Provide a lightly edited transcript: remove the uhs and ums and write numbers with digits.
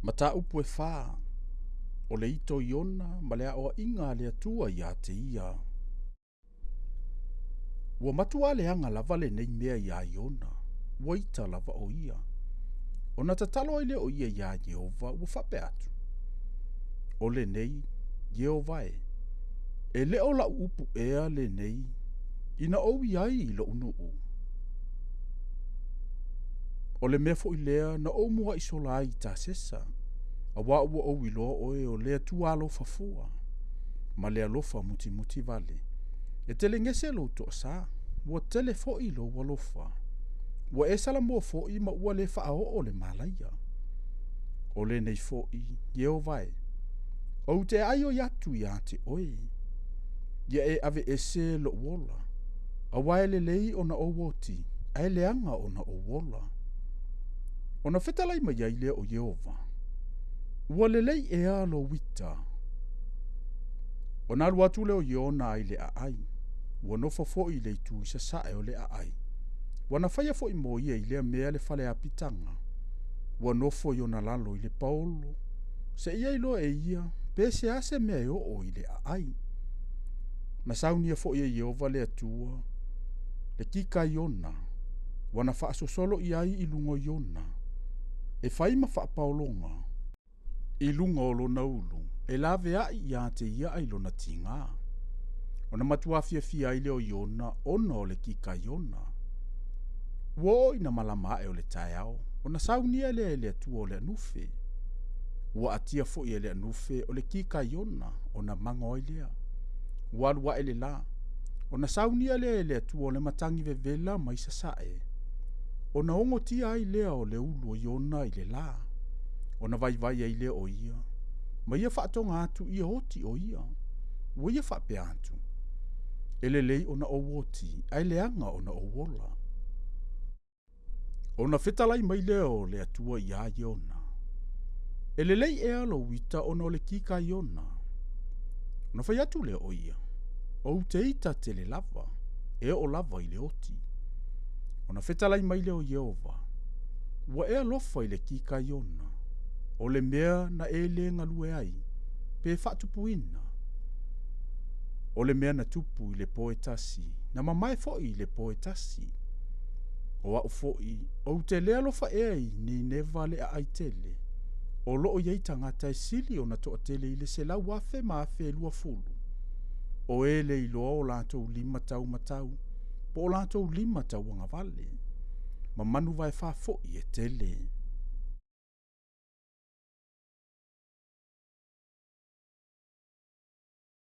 Mata upu e wha, o le ito iona ma le aoa inga le atua ia te ia. Ua matua le anga lava le nei mea ia iona, ua ita lava o ia. O na tatalo ai le o ia ia Jehova ua whape atu. O le nei, Jehova e le o la upu ea le nei, ina ou iai i lo unu u. O le mea fo i lea na o mua isola ai ta sesa, a wa ua ou iloa oe o lea tua alofa fua, ma lea lofa muti muti vale. E tele ngese lo to sa, ua tele fo i lo walofa. Ua e sala mua fo i ma ua le faa o le malaia. O le nei fo i, Jehova o te aio yatu ya te oe. Ia e ave ese lo wola. A waele lei ona o woti, a ele anga ona o wola. Ona fetalai mai aile o Jehova. Ua lelei e alo wita. Ona alu atu leo Iona ai le a ai. Ua nofa fo i le tu isa sae o le a ai. Wana faya fo i mo ia i lea mea le fale a pitanga. Ua nofo Iona lalo i le paolo. Se ia ilo e ia, pe se ase mea o i le a ai. Na saunia fo ia Jehova le atua. Le kika Iona. Wana faa sosolo i ai i lungo Iona. E faima faa paolonga. I lunga o lona ulu. E lave ai ia te ia ai lona tinga. Ona matua fia ai leo Iona, ona o le kika Iona. Wo ina malama e o le tae au. Ona saunia le ele atua o le anufe. Ua atia fo i ele anufe o le kika Iona, ona mango i lea. Ua alua ele la. Ona saunia le ele atua o le matangi vevela mai sasae. Ona ongo tia ai lea o le ulu o Iona i le la. Ona vai ai lea o ia. Ma ia whaatonga atu ia oti o ia. Ua ia whape atu. Ele lei ona o woti, ai leanga ona o wola. Ona fetalai mai leo le atua ia Iona. Ele lei e alo wita ona o le kika Iona. Ona fai atu leo o ia. O te ita te le lava, e o lava i le oti. Ona fetalai mai leo Jehova. Ua e alofa i le kika Iona. O le mea na e le ngalue ai, pe whaatupuina. O le mea na tupu i le poetasi, na mamae foi i le poetasi. O au foi, o te lea lofa e ai ni neva le a aitele. O loo iei tangata e sili o na toa tele i le se lau wafe maafe lua fulu. O ele i loa o lantou 5 tau matau, po o lantou 5 tau anga vale. Ma manu vai fa foi e tele.